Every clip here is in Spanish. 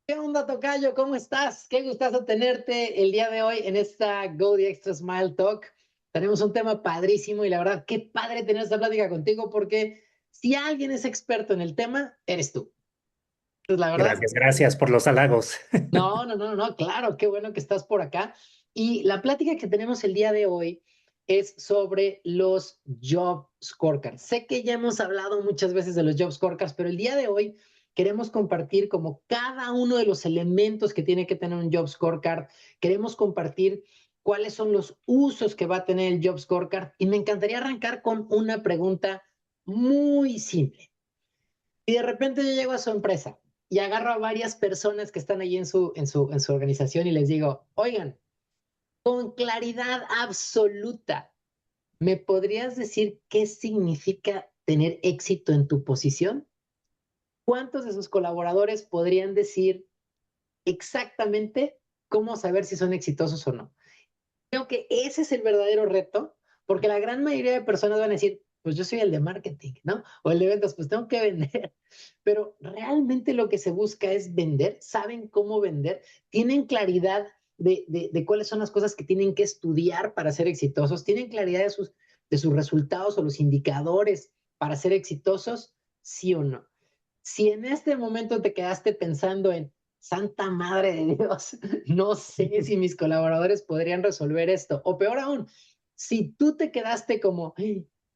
¿Qué onda, tocayo? ¿Cómo estás? Qué gustazo tenerte el día de hoy en esta Go the Extra Smile Talk. Tenemos un tema padrísimo y la verdad, qué padre tener esta plática contigo porque si alguien es experto en el tema, eres tú. Entonces, la verdad, Gracias, gracias por los halagos. no, claro, qué bueno que estás por acá. Y la plática que tenemos el día de hoy es sobre los Job Scorecards. Sé que ya hemos hablado muchas veces de los Job Scorecards, pero el día de hoy queremos compartir como cada uno de los elementos que tiene que tener un Job Scorecard. Queremos compartir cuáles son los usos que va a tener el Job Scorecard. Y me encantaría arrancar con una pregunta muy simple. Y de repente yo llego a su empresa y agarro a varias personas que están allí en su organización y les digo, oigan, con claridad absoluta, ¿me podrías decir qué significa tener éxito en tu posición? ¿Cuántos de sus colaboradores podrían decir exactamente cómo saber si son exitosos o no? Creo que ese es el verdadero reto, porque la gran mayoría de personas van a decir, pues yo soy el de marketing, ¿no? O el de ventas, pues tengo que vender. Pero realmente lo que se busca es vender, saben cómo vender, tienen claridad de cuáles son las cosas que tienen que estudiar para ser exitosos, tienen claridad de sus resultados o los indicadores para ser exitosos, sí o no. Si en este momento te quedaste pensando en Santa Madre de Dios, no sé si mis colaboradores podrían resolver esto. O peor aún, si tú te quedaste como,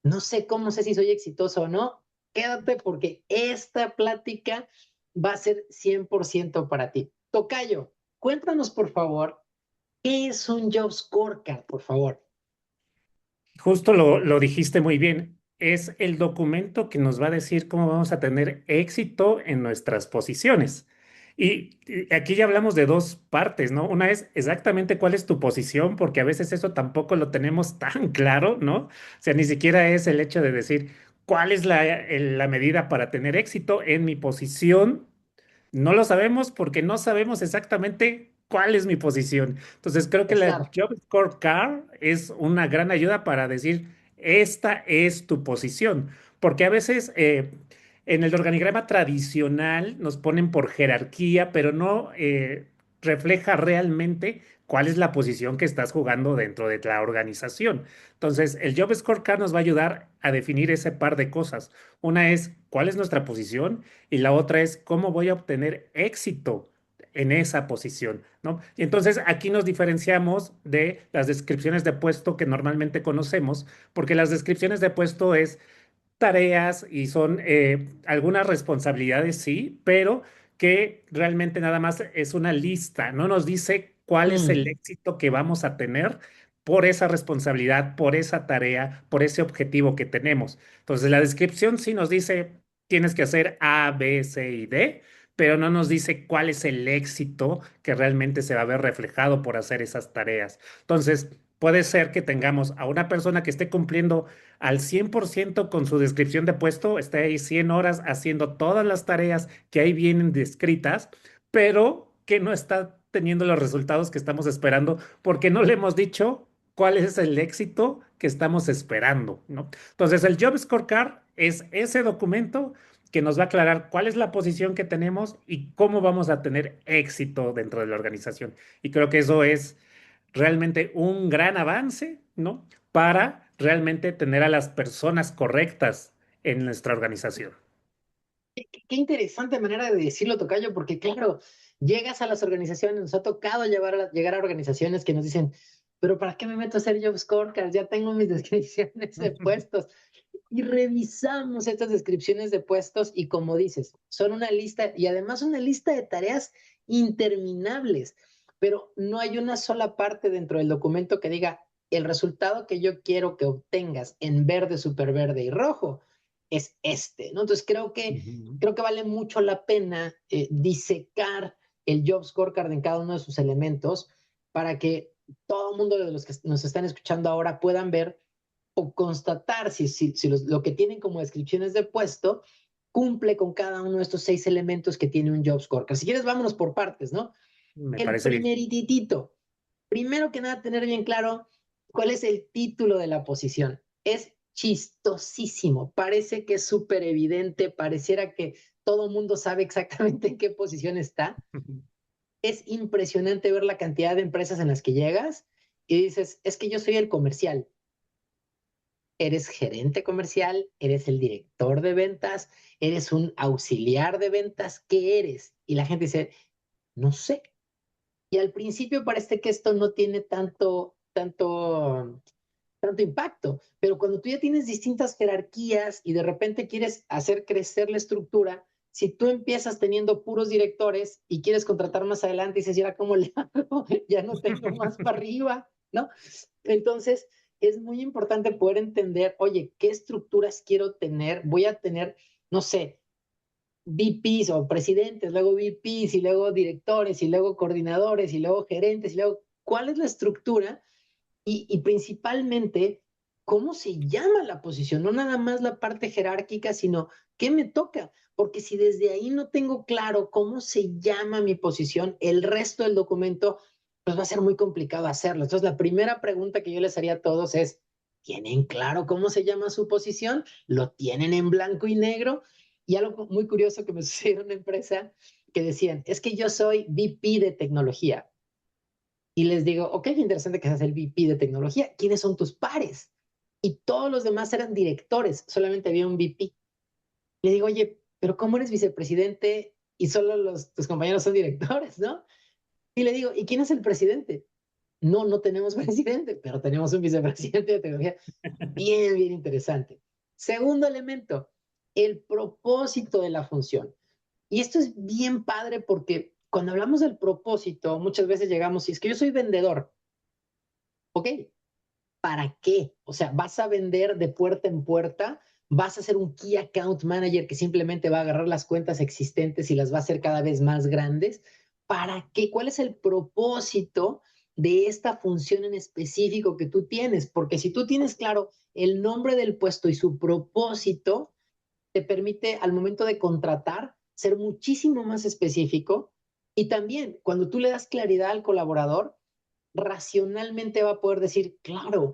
no sé cómo sé si soy exitoso o no, quédate porque esta plática va a ser 100% para ti. Tocayo, cuéntanos por favor, ¿qué es un Job Scorecard, por favor? Justo lo dijiste muy bien. Es el documento que nos va a decir cómo vamos a tener éxito en nuestras posiciones. Y aquí ya hablamos de dos partes, ¿no? Una es exactamente cuál es tu posición, porque a veces eso tampoco lo tenemos tan claro, ¿no? O sea, ni siquiera es el hecho de decir cuál es la medida para tener éxito en mi posición. No lo sabemos porque no sabemos exactamente cuál es mi posición. Entonces, creo que la Claro, Job Scorecard es una gran ayuda para decir, esta es tu posición. Porque a veces en el organigrama tradicional nos ponen por jerarquía, pero no refleja realmente cuál es la posición que estás jugando dentro de la organización. Entonces, el Job Scorecard nos va a ayudar a definir ese par de cosas. Una es cuál es nuestra posición y la otra es cómo voy a obtener éxito en esa posición, ¿no? Y entonces aquí nos diferenciamos de las descripciones de puesto que normalmente conocemos, porque las descripciones de puesto es tareas y son algunas responsabilidades, sí, pero que realmente nada más es una lista, no nos dice cuál es el mm, éxito que vamos a tener por esa responsabilidad, por esa tarea, por ese objetivo que tenemos. Entonces, la descripción sí nos dice, tienes que hacer A, B, C y D, pero no nos dice cuál es el éxito que realmente se va a ver reflejado por hacer esas tareas. Entonces, puede ser que tengamos a una persona que esté cumpliendo al 100% con su descripción de puesto, está ahí 100 horas haciendo todas las tareas que ahí vienen descritas, pero que no está teniendo los resultados que estamos esperando porque no le hemos dicho cuál es el éxito que estamos esperando, ¿no? Entonces, el Job Scorecard es ese documento que nos va a aclarar cuál es la posición que tenemos y cómo vamos a tener éxito dentro de la organización. Y creo que eso es realmente un gran avance, ¿no? Para realmente tener a las personas correctas en nuestra organización. qué interesante manera de decirlo, Tocayo, porque claro, llegas a las organizaciones, nos ha tocado llegar a organizaciones que nos dicen, pero ¿para qué me meto a hacer job scorecards? Ya tengo mis descripciones de puestos. Y revisamos estas descripciones de puestos y como dices, son una lista y además una lista de tareas interminables, pero no hay una sola parte dentro del documento que diga el resultado que yo quiero que obtengas en verde, superverde y rojo es este, ¿no? Entonces Ujú. creo que vale mucho la pena disecar el Job Scorecard en cada uno de sus elementos para que todo el mundo de los que nos están escuchando ahora puedan ver o constatar si lo que tienen como descripciones de puesto cumple con cada uno de estos 6 elementos que tiene un Job Scorecard. Si quieres, vámonos por partes, ¿no? Me El parece bien. primerititito. Primero que nada, tener bien claro cuál es el título de la posición. Es chistosísimo. Parece que es súper evidente, pareciera que todo el mundo sabe exactamente en qué posición está. Es impresionante ver la cantidad de empresas en las que llegas y dices, es que yo soy el comercial. Eres gerente comercial, eres el director de ventas, eres un auxiliar de ventas, ¿qué eres? Y la gente dice, no sé. Y al principio parece que esto no tiene tanto impacto, pero cuando tú ya tienes distintas jerarquías y de repente quieres hacer crecer la estructura, si tú empiezas teniendo puros directores y quieres contratar más adelante y dices, ¿y ahora cómo le hago? Ya no tengo más para arriba, ¿no? Entonces, es muy importante poder entender, oye, ¿qué estructuras quiero tener? Voy a tener, no sé, VPs o presidentes, luego VPs y luego directores y luego coordinadores y luego gerentes y luego, ¿cuál es la estructura? Y principalmente, ¿cómo se llama la posición? No nada más la parte jerárquica, sino qué me toca. Porque si desde ahí no tengo claro cómo se llama mi posición, el resto del documento, pues va a ser muy complicado hacerlo. Entonces, la primera pregunta que yo les haría a todos es, ¿tienen claro cómo se llama su posición? ¿Lo tienen en blanco y negro? Y algo muy curioso que me sucedió en una empresa que decían, es que yo soy VP de tecnología. Y les digo, ok, qué interesante que seas el VP de tecnología. ¿Quiénes son tus pares? Y todos los demás eran directores, solamente había un VP. Le digo, oye, pero ¿cómo eres vicepresidente y solo tus compañeros son directores, no? Y le digo, ¿y quién es el presidente? No, no tenemos presidente, pero tenemos un vicepresidente de tecnología. Bien, bien interesante. Segundo elemento, el propósito de la función. Y esto es bien padre porque cuando hablamos del propósito, muchas veces llegamos y es que yo soy vendedor. Ok, ¿para qué? O sea, ¿vas a vender de puerta en puerta? ¿Vas a ser un Key Account Manager que simplemente va a agarrar las cuentas existentes y las va a hacer cada vez más grandes? ¿Para qué? ¿Cuál es el propósito de esta función en específico que tú tienes? Porque si tú tienes claro el nombre del puesto y su propósito, te permite al momento de contratar ser muchísimo más específico y también cuando tú le das claridad al colaborador, racionalmente va a poder decir, claro,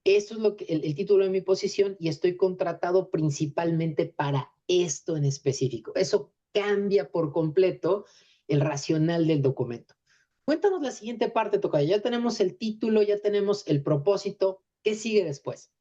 esto es lo que el título de mi posición y estoy contratado principalmente para esto en específico. Eso cambia por completo el racional del documento. Cuéntanos la siguiente parte, Tocayo. Ya tenemos el título, ya tenemos el propósito. ¿Qué sigue después?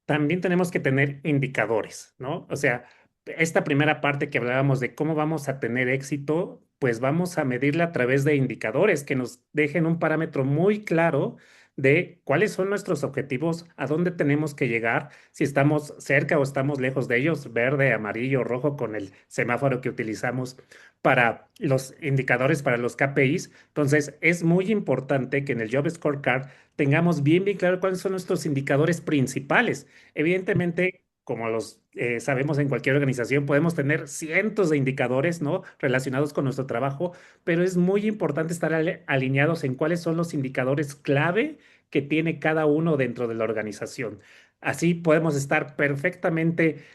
También tenemos que tener indicadores, ¿no? O sea, esta primera parte que hablábamos de cómo vamos a tener éxito, pues vamos a medirla a través de indicadores que nos dejen un parámetro muy claro de cuáles son nuestros objetivos, a dónde tenemos que llegar, si estamos cerca o estamos lejos de ellos, verde, amarillo, rojo, con el semáforo que utilizamos para los indicadores, para los KPIs. Entonces, es muy importante que en el Job Scorecard tengamos bien claro cuáles son nuestros indicadores principales. Evidentemente, como los sabemos en cualquier organización, podemos tener cientos de indicadores, ¿no? Relacionados con nuestro trabajo, pero es muy importante estar alineados en cuáles son los indicadores clave que tiene cada uno dentro de la organización. Así podemos estar perfectamente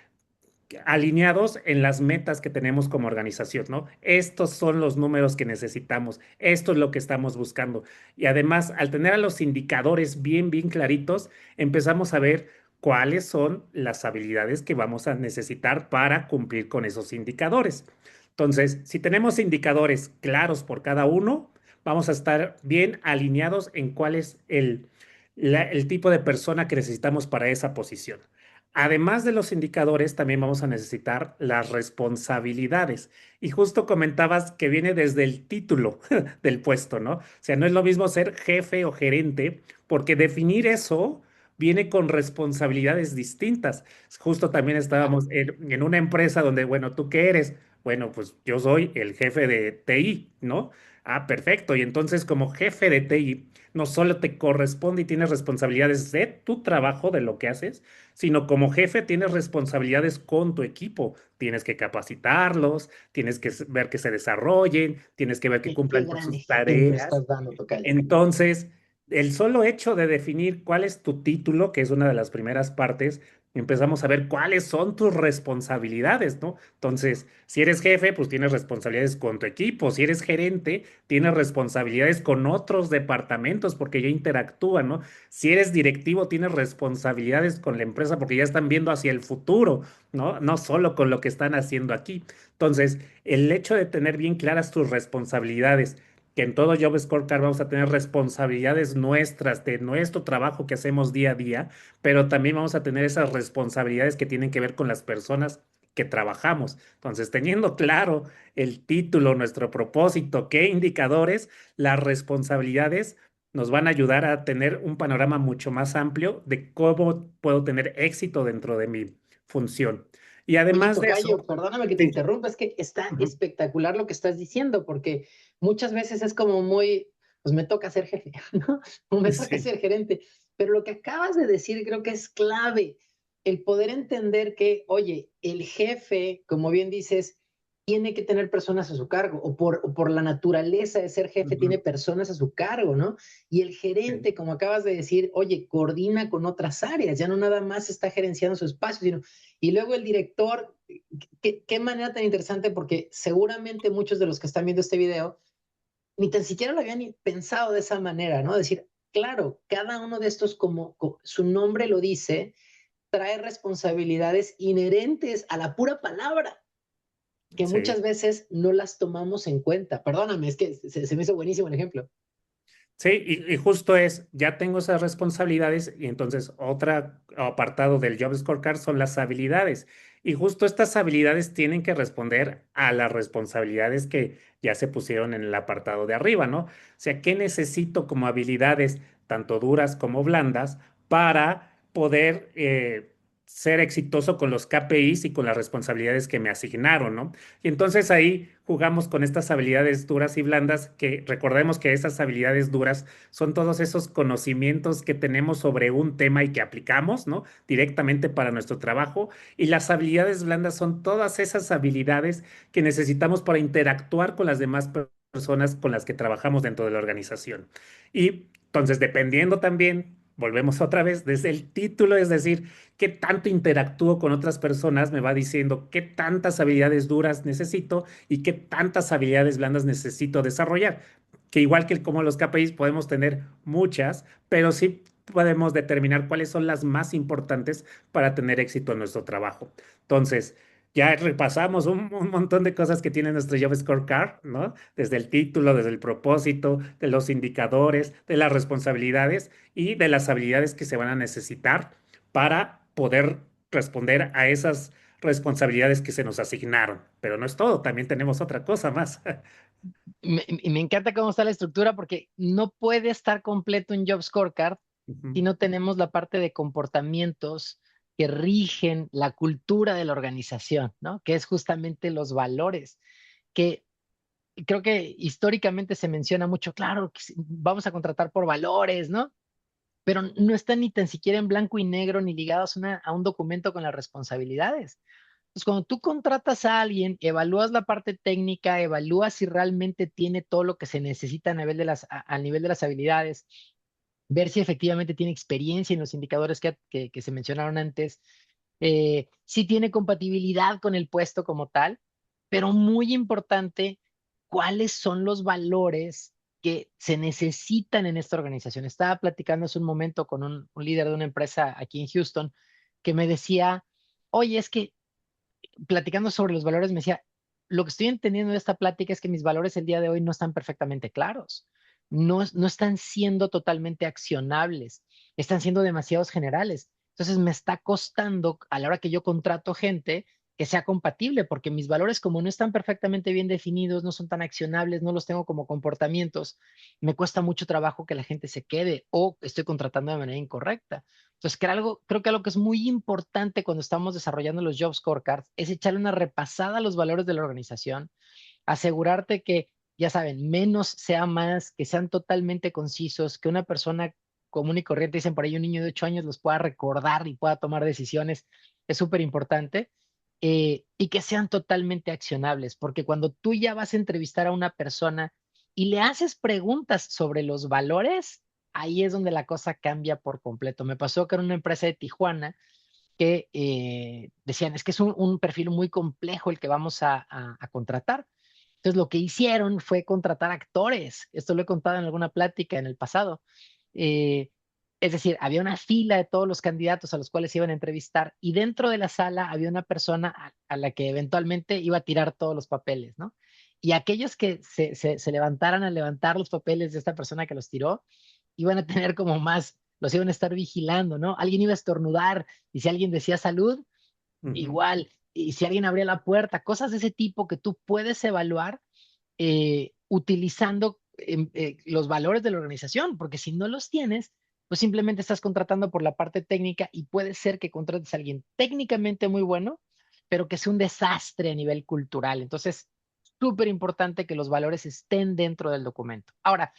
alineados en las metas que tenemos como organización, ¿no? Estos son los números que necesitamos, esto es lo que estamos buscando. Y además, al tener a los indicadores bien claritos, empezamos a ver cuáles son las habilidades que vamos a necesitar para cumplir con esos indicadores. Entonces, si tenemos indicadores claros por cada uno, vamos a estar bien alineados en cuál es el tipo de persona que necesitamos para esa posición. Además de los indicadores, también vamos a necesitar las responsabilidades. Y justo comentabas que viene desde el título del puesto, ¿no? O sea, no es lo mismo ser jefe o gerente, porque definir eso viene con responsabilidades distintas. Justo también estábamos en una empresa donde, bueno, ¿tú qué eres? Bueno, pues yo soy el jefe de TI, ¿no? Ah, perfecto. Y entonces, como jefe de TI, no solo te corresponde y tienes responsabilidades de tu trabajo, de lo que haces, sino como jefe tienes responsabilidades con tu equipo. Tienes que capacitarlos, tienes que ver que se desarrollen, tienes que ver que Qué cumplan con gran sus ejemplo tareas. estás dando, Tocayo. Entonces, el solo hecho de definir cuál es tu título, que es una de las primeras partes, y empezamos a ver cuáles son tus responsabilidades, ¿no? Entonces, si eres jefe, pues tienes responsabilidades con tu equipo. Si eres gerente, tienes responsabilidades con otros departamentos porque ya interactúan, ¿no? Si eres directivo, tienes responsabilidades con la empresa porque ya están viendo hacia el futuro, ¿no? No solo con lo que están haciendo aquí. Entonces, el hecho de tener bien claras tus responsabilidades, que en todo Job Scorecard vamos a tener responsabilidades nuestras, de nuestro trabajo que hacemos día a día, pero también vamos a tener esas responsabilidades que tienen que ver con las personas que trabajamos. Entonces, teniendo claro el título, nuestro propósito, qué indicadores, las responsabilidades nos van a ayudar a tener un panorama mucho más amplio de cómo puedo tener éxito dentro de mi función. Y Oye, además de eso, tocayo, perdóname que te sí, interrumpa, es que está ujú, espectacular lo que estás diciendo, porque muchas veces es como muy, pues me toca ser jefe, ¿no? O me toca sí, ser gerente, pero lo que acabas de decir creo que es clave, el poder entender que, oye, el jefe, como bien dices, tiene que tener personas a su cargo, o por la naturaleza de ser jefe, tiene ujú, personas a su cargo, ¿no? Y el sí, gerente, como acabas de decir, oye, coordina con otras áreas, ya no nada más está gerenciando su espacio, sino y luego el director, qué manera tan interesante, porque seguramente muchos de los que están viendo este video ni tan siquiera lo habían pensado de esa manera, ¿no? Decir, claro, cada uno de estos, como su nombre lo dice, trae responsabilidades inherentes a la pura palabra, que sí. muchas veces no las tomamos en cuenta. Perdóname, es que se me hizo buenísimo el ejemplo. Sí, y justo es, ya tengo esas responsabilidades y entonces otro apartado del Job Scorecard son las habilidades. Y justo estas habilidades tienen que responder a las responsabilidades que ya se pusieron en el apartado de arriba, ¿no? O sea, ¿qué necesito como habilidades, tanto duras como blandas, para poder ser exitoso con los KPIs y con las responsabilidades que me asignaron, ¿no? Y entonces ahí jugamos con estas habilidades duras y blandas, que recordemos que esas habilidades duras son todos esos conocimientos que tenemos sobre un tema y que aplicamos, ¿no? Directamente para nuestro trabajo. Y las habilidades blandas son todas esas habilidades que necesitamos para interactuar con las demás personas con las que trabajamos dentro de la organización. Y entonces, dependiendo también, volvemos otra vez desde el título, es decir, qué tanto interactúo con otras personas, me va diciendo qué tantas habilidades duras necesito y qué tantas habilidades blandas necesito desarrollar. Que igual que como los KPIs podemos tener muchas, pero sí podemos determinar cuáles son las más importantes para tener éxito en nuestro trabajo. Entonces, ya repasamos un montón de cosas que tiene nuestro Job Scorecard, ¿no? Desde el título, desde el propósito, de los indicadores, de las responsabilidades y de las habilidades que se van a necesitar para poder responder a esas responsabilidades que se nos asignaron. Pero no es todo, también tenemos otra cosa más. Y me encanta cómo está la estructura porque no puede estar completo un job scorecard si Ujú. no tenemos la parte de comportamientos que rigen la cultura de la organización, ¿no? Que es justamente los valores, que creo que históricamente se menciona mucho, claro, que vamos a contratar por valores, ¿no? Pero no están ni tan siquiera en blanco y negro ni ligados a un documento con las responsabilidades. Pues cuando tú contratas a alguien, evalúas la parte técnica, evalúas si realmente tiene todo lo que se necesita a nivel de al nivel de las habilidades, ver si efectivamente tiene experiencia en los indicadores que se mencionaron antes, si tiene compatibilidad con el puesto como tal, pero muy importante, cuáles son los valores que se necesitan en esta organización. Estaba platicando hace un momento con un líder de una empresa aquí en Houston que me decía, oye, es que platicando sobre los valores, me decía, lo que estoy entendiendo de esta plática es que mis valores el día de hoy no están perfectamente claros, no están siendo totalmente accionables, están siendo demasiados generales. Entonces me está costando a la hora que yo contrato gente que sea compatible, porque mis valores como no están perfectamente bien definidos, no son tan accionables, no los tengo como comportamientos, me cuesta mucho trabajo que la gente se quede o estoy contratando de manera incorrecta. Entonces, creo que algo que es muy importante cuando estamos desarrollando los Job Scorecards es echarle una repasada a los valores de la organización, asegurarte que, ya saben, menos sea más, que sean totalmente concisos, que una persona común y corriente, dicen por ahí un niño de 8 años, los pueda recordar y pueda tomar decisiones, es súper importante. Y que sean totalmente accionables, porque cuando tú ya vas a entrevistar a una persona y le haces preguntas sobre los valores, ahí es donde la cosa cambia por completo. Me pasó que en una empresa de Tijuana que decían, es que es un perfil muy complejo el que vamos a contratar. Entonces, lo que hicieron fue contratar actores. Esto lo he contado en alguna plática en el pasado. Eh, es decir, había una fila de todos los candidatos a los cuales iban a entrevistar y dentro de la sala había una persona a la que eventualmente iba a tirar todos los papeles, ¿no? Y aquellos que se levantaran a levantar los papeles de esta persona que los tiró, iban a tener como más, los iban a estar vigilando, ¿no? Alguien iba a estornudar y si alguien decía salud, Ujú. igual. Y si alguien abría la puerta, cosas de ese tipo que tú puedes evaluar utilizando los valores de la organización, porque si no los tienes, pues simplemente estás contratando por la parte técnica y puede ser que contrates a alguien técnicamente muy bueno, pero que sea un desastre a nivel cultural. Entonces, súper importante que los valores estén dentro del documento. Ahora,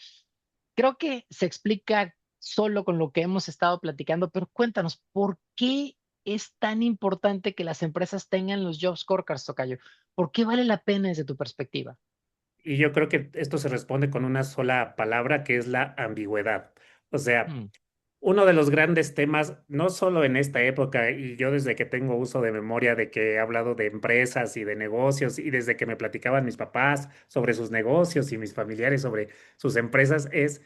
creo que se explica solo con lo que hemos estado platicando, pero cuéntanos, ¿por qué es tan importante que las empresas tengan los job scorecards, Tocayo? ¿Por qué vale la pena desde tu perspectiva? Y yo creo que esto se responde con una sola palabra, que es la ambigüedad. O sea, Mm, uno de los grandes temas, no solo en esta época, y yo desde que tengo uso de memoria de que he hablado de empresas y de negocios, y desde que me platicaban mis papás sobre sus negocios y mis familiares sobre sus empresas, es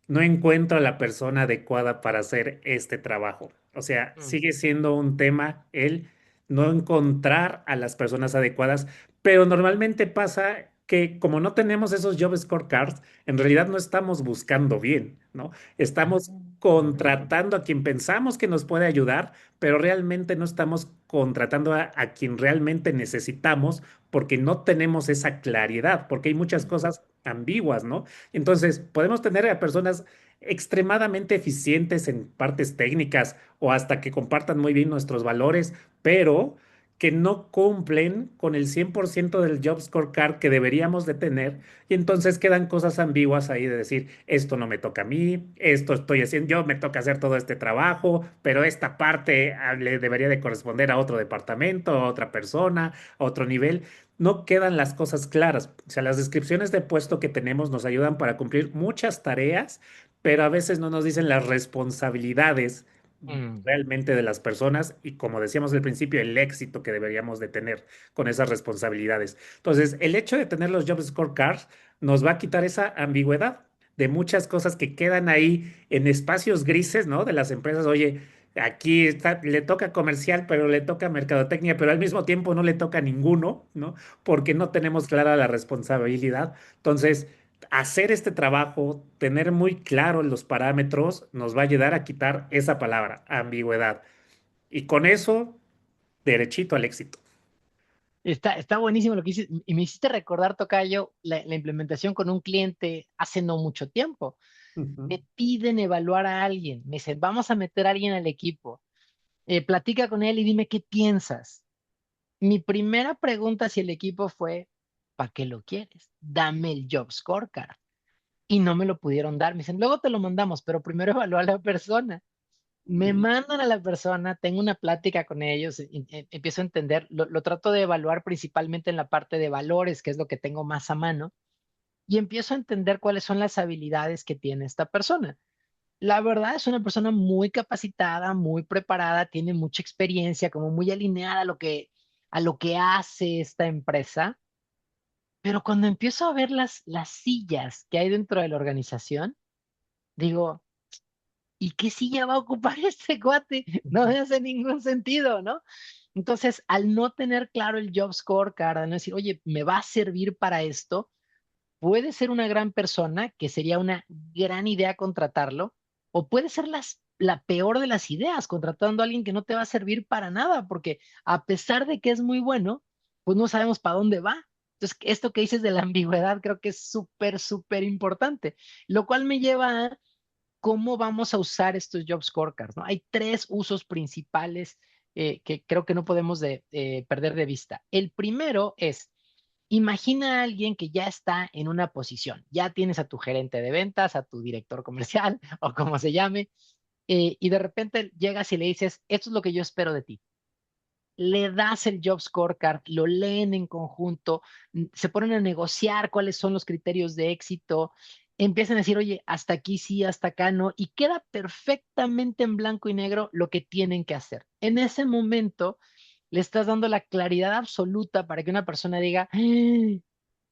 no encuentro a la persona adecuada para hacer este trabajo. O sea, mm, sigue siendo un tema el no encontrar a las personas adecuadas, pero normalmente pasa que como no tenemos esos job scorecards, en realidad no estamos buscando bien, ¿no? Estamos contratando a quien pensamos que nos puede ayudar, pero realmente no estamos contratando a quien realmente necesitamos porque no tenemos esa claridad, porque hay muchas cosas ambiguas, ¿no? Entonces, podemos tener a personas extremadamente eficientes en partes técnicas o hasta que compartan muy bien nuestros valores, pero que no cumplen con el 100% del job scorecard que deberíamos de tener y entonces quedan cosas ambiguas ahí de decir, esto no me toca a mí, esto estoy haciendo, yo me toca hacer todo este trabajo, pero esta parte le debería de corresponder a otro departamento, a otra persona, a otro nivel. No quedan las cosas claras. O sea, las descripciones de puesto que tenemos nos ayudan para cumplir muchas tareas, pero a veces no nos dicen las responsabilidades mm. realmente de las personas y como decíamos al principio, el éxito que deberíamos de tener con esas responsabilidades. Entonces, el hecho de tener los job scorecards nos va a quitar esa ambigüedad de muchas cosas que quedan ahí en espacios grises, ¿no? De las empresas, oye, aquí está, le toca comercial, pero le toca mercadotecnia, pero al mismo tiempo no le toca a ninguno, ¿no? Porque no tenemos clara la responsabilidad. Entonces, hacer este trabajo, tener muy claro los parámetros, nos va a ayudar a quitar esa palabra, ambigüedad. Y con eso, derechito al éxito. Está buenísimo lo que dices. Y me hiciste recordar, Tocayo, la implementación con un cliente hace no mucho tiempo. Ujú. Me piden evaluar a alguien. Me dicen, vamos a meter a alguien al equipo. Platica con él y dime qué piensas. Mi primera pregunta hacia el equipo fue, ¿para qué lo quieres? Dame el job scorecard. Y no me lo pudieron dar. Me dicen, luego te lo mandamos, pero primero evalúa a la persona. Me mandan a la persona, tengo una plática con ellos, empiezo a entender, lo trato de evaluar principalmente en la parte de valores, que es lo que tengo más a mano, y empiezo a entender cuáles son las habilidades que tiene esta persona. La verdad es una persona muy capacitada, muy preparada, tiene mucha experiencia, como muy alineada a lo que hace esta empresa, pero cuando empiezo a ver las sillas que hay dentro de la organización, digo, ¿y qué silla va a ocupar este cuate? No me hace ningún sentido, ¿no? Entonces, al no tener claro el job scorecard, al no decir, oye, me va a servir para esto, puede ser una gran persona, que sería una gran idea contratarlo, o puede ser la peor de las ideas, contratando a alguien que no te va a servir para nada, porque a pesar de que es muy bueno, pues no sabemos para dónde va. Entonces, esto que dices de la ambigüedad creo que es súper, súper importante, lo cual me lleva a cómo vamos a usar estos job scorecards, ¿no? Hay tres usos principales que creo que no podemos perder de vista. El primero es, imagina a alguien que ya está en una posición, ya tienes a tu gerente de ventas, a tu director comercial o como se llame, y de repente llegas y le dices, esto es lo que yo espero de ti. Le das el job scorecard, lo leen en conjunto, se ponen a negociar cuáles son los criterios de éxito, empiezan a decir, oye, hasta aquí sí, hasta acá no, y queda perfectamente en blanco y negro lo que tienen que hacer. En ese momento le estás dando la claridad absoluta para que una persona diga, "Ah,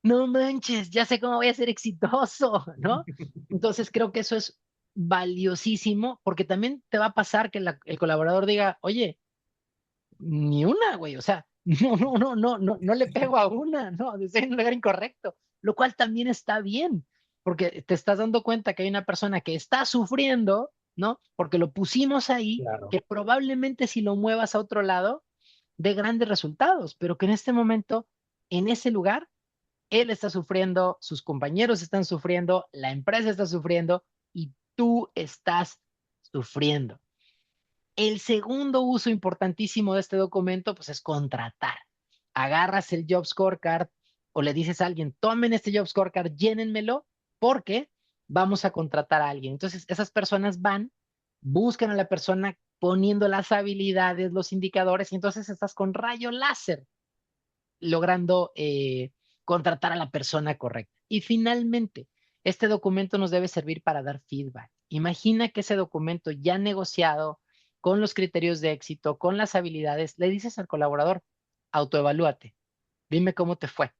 no manches, ya sé cómo voy a ser exitoso", ¿no? Entonces creo que eso es valiosísimo porque también te va a pasar que el colaborador diga, oye, ni una, güey, o sea, no le pego a una, no, estoy en un lugar incorrecto, lo cual también está bien, porque te estás dando cuenta que hay una persona que está sufriendo, ¿no? Porque lo pusimos ahí, Claro. que probablemente si lo muevas a otro lado, dé grandes resultados, pero que en este momento, en ese lugar, él está sufriendo, sus compañeros están sufriendo, la empresa está sufriendo y tú estás sufriendo. El segundo uso importantísimo de este documento, pues es contratar. Agarras el Job Scorecard o le dices a alguien, tomen este Job Scorecard, llénenmelo, porque vamos a contratar a alguien. Entonces, esas personas van, buscan a la persona poniendo las habilidades, los indicadores, y entonces estás con rayo láser logrando contratar a la persona correcta. Y finalmente, este documento nos debe servir para dar feedback. Imagina que ese documento ya negociado con los criterios de éxito, con las habilidades, le dices al colaborador, autoevalúate, dime cómo te fue.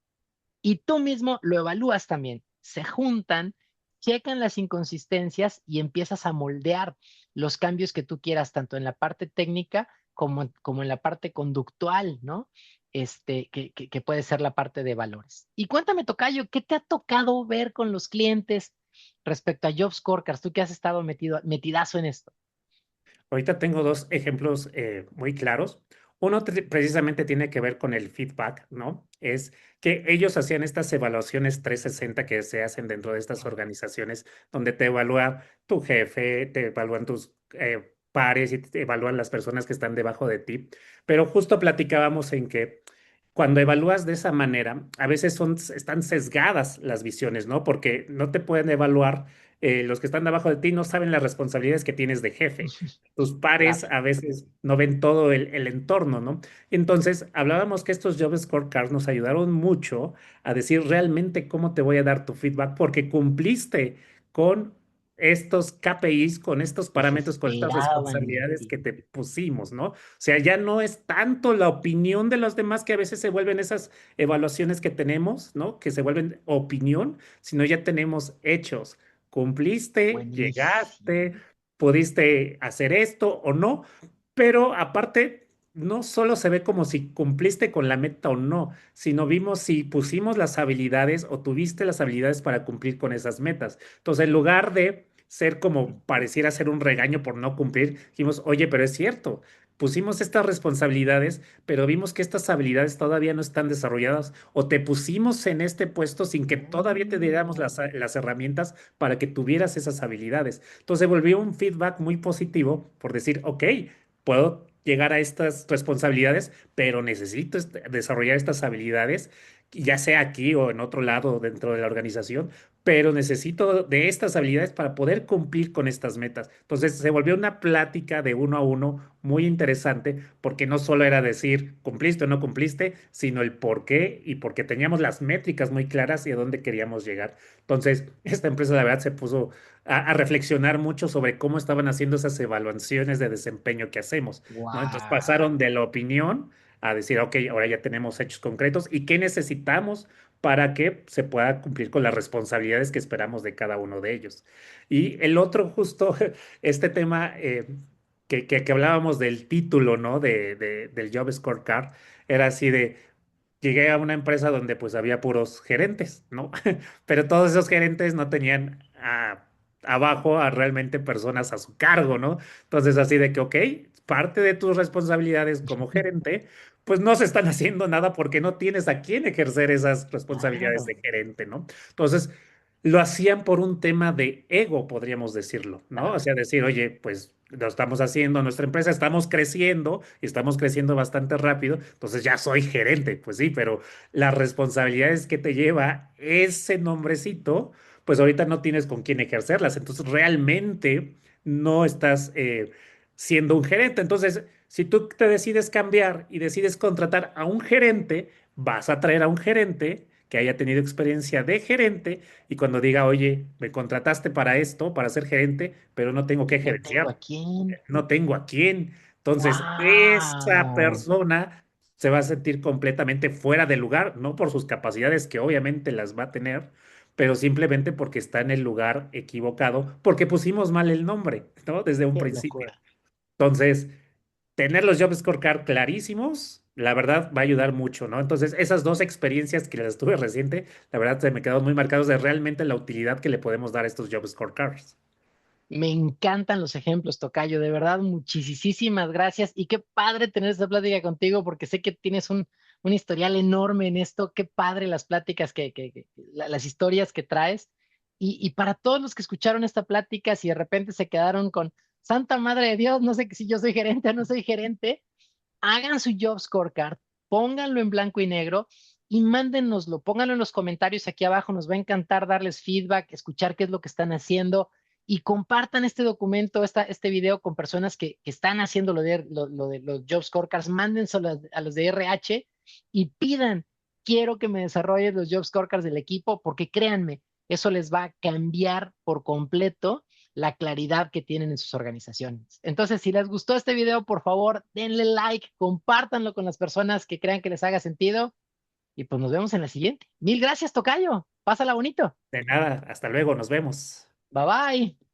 Y tú mismo lo evalúas también. Se juntan, checan las inconsistencias y empiezas a moldear los cambios que tú quieras, tanto en la parte técnica como en la parte conductual, ¿no? Que puede ser la parte de valores. Y cuéntame, Tocayo, ¿qué te ha tocado ver con los clientes respecto a Job Scorecards? Tú que has estado metidazo en esto. Ahorita tengo dos ejemplos muy claros. Uno precisamente tiene que ver con el feedback, ¿no? Es que ellos hacían estas evaluaciones 360 que se hacen dentro de estas organizaciones, donde te evalúa tu jefe, te evalúan tus pares y te evalúan las personas que están debajo de ti. Pero justo platicábamos en que cuando evalúas de esa manera, a veces están sesgadas las visiones, ¿no? Porque no te pueden evaluar, los que están debajo de ti no saben las responsabilidades que tienes de jefe. Tus pares Claro. a veces no ven todo el entorno, ¿no? Entonces, hablábamos que estos Job Scorecards nos ayudaron mucho a decir realmente cómo te voy a dar tu feedback, porque cumpliste con estos KPIs, con estos Que se parámetros, con estas esperaban de responsabilidades ti. que te pusimos, ¿no? O sea, ya no es tanto la opinión de los demás que a veces se vuelven esas evaluaciones que tenemos, ¿no? Que se vuelven opinión, sino ya tenemos hechos. Cumpliste, llegaste, Buenísimo. pudiste hacer esto o no, pero aparte, no solo se ve como si cumpliste con la meta o no, sino vimos si pusimos las habilidades o tuviste las habilidades para cumplir con esas metas. Entonces, en lugar de ser como pareciera ser un regaño por no cumplir, dijimos, oye, pero es cierto, pusimos estas responsabilidades, pero vimos que estas habilidades todavía no están desarrolladas o te pusimos en este puesto sin que todavía te diéramos Oh, las herramientas para que tuvieras esas habilidades. Entonces volvió un feedback muy positivo por decir, ok, puedo llegar a estas responsabilidades, pero necesito desarrollar estas habilidades, ya sea aquí o en otro lado dentro de la organización, pero necesito de estas habilidades para poder cumplir con estas metas. Entonces se volvió una plática de uno a uno muy interesante, porque no solo era decir cumpliste o no cumpliste, sino el por qué y porque teníamos las métricas muy claras y a dónde queríamos llegar. Entonces, esta empresa, la verdad, se puso a reflexionar mucho sobre cómo estaban haciendo esas evaluaciones de desempeño que hacemos, ¿no? Entonces pasaron wow. de la opinión a decir, ok, ahora ya tenemos hechos concretos y qué necesitamos para que se pueda cumplir con las responsabilidades que esperamos de cada uno de ellos. Y el otro, justo, este tema que hablábamos del título, ¿no? Del Job Scorecard, era así de, llegué a una empresa donde pues había puros gerentes, ¿no? Pero todos esos gerentes no tenían abajo a realmente personas a su cargo, ¿no? Entonces así de que, ok, parte de tus responsabilidades como gerente, pues no se están haciendo nada porque no tienes a quién ejercer esas responsabilidades de Claro, gerente, ¿no? Entonces lo hacían por un tema de ego, podríamos decirlo, ¿no? O claro. sea, decir, oye, pues lo estamos haciendo, nuestra empresa estamos creciendo y estamos creciendo bastante rápido, entonces ya soy gerente, pues sí, pero las responsabilidades que te lleva ese nombrecito, pues ahorita no tienes con quién ejercerlas, entonces realmente no estás siendo un gerente. Entonces, si tú te decides cambiar y decides contratar a un gerente, vas a traer a un gerente que haya tenido experiencia de gerente y cuando diga, oye, me contrataste para esto, para ser gerente, pero no tengo que No tengo a gerenciar, quién. no tengo a quién. Entonces, esa ¡Wow! persona se va a sentir completamente fuera de lugar, no por sus capacidades, que obviamente las va a tener, pero simplemente porque está en el lugar equivocado, porque pusimos mal el nombre, ¿no? Desde un ¡Qué principio. locura! Entonces, tener los job scorecard clarísimos, la verdad va a ayudar mucho, ¿no? Entonces, esas dos experiencias que las tuve reciente, la verdad se me quedaron muy marcados de realmente la utilidad que le podemos dar a estos job scorecards. Me encantan los ejemplos, Tocayo. De verdad, muchísimas gracias. Y qué padre tener esta plática contigo, porque sé que tienes un historial enorme en esto. Qué padre las pláticas las historias que traes. Y para todos los que escucharon esta plática, si de repente se quedaron con Santa Madre de Dios, no sé si yo soy gerente o no soy gerente, hagan su job scorecard, pónganlo en blanco y negro y mándennoslo, pónganlo en los comentarios aquí abajo, nos va a encantar darles feedback, escuchar qué es lo que están haciendo y compartan este documento, este video con personas que están haciendo lo de los job scorecards, mándenselo a los de RH y pidan, quiero que me desarrolles los job scorecards del equipo, porque créanme, eso les va a cambiar por completo la claridad que tienen en sus organizaciones. Entonces, si les gustó este video, por favor, denle like, compártanlo con las personas que crean que les haga sentido y pues nos vemos en la siguiente. Mil gracias, Tocayo. Pásala bonito. De nada, hasta luego, nos vemos. Bye bye.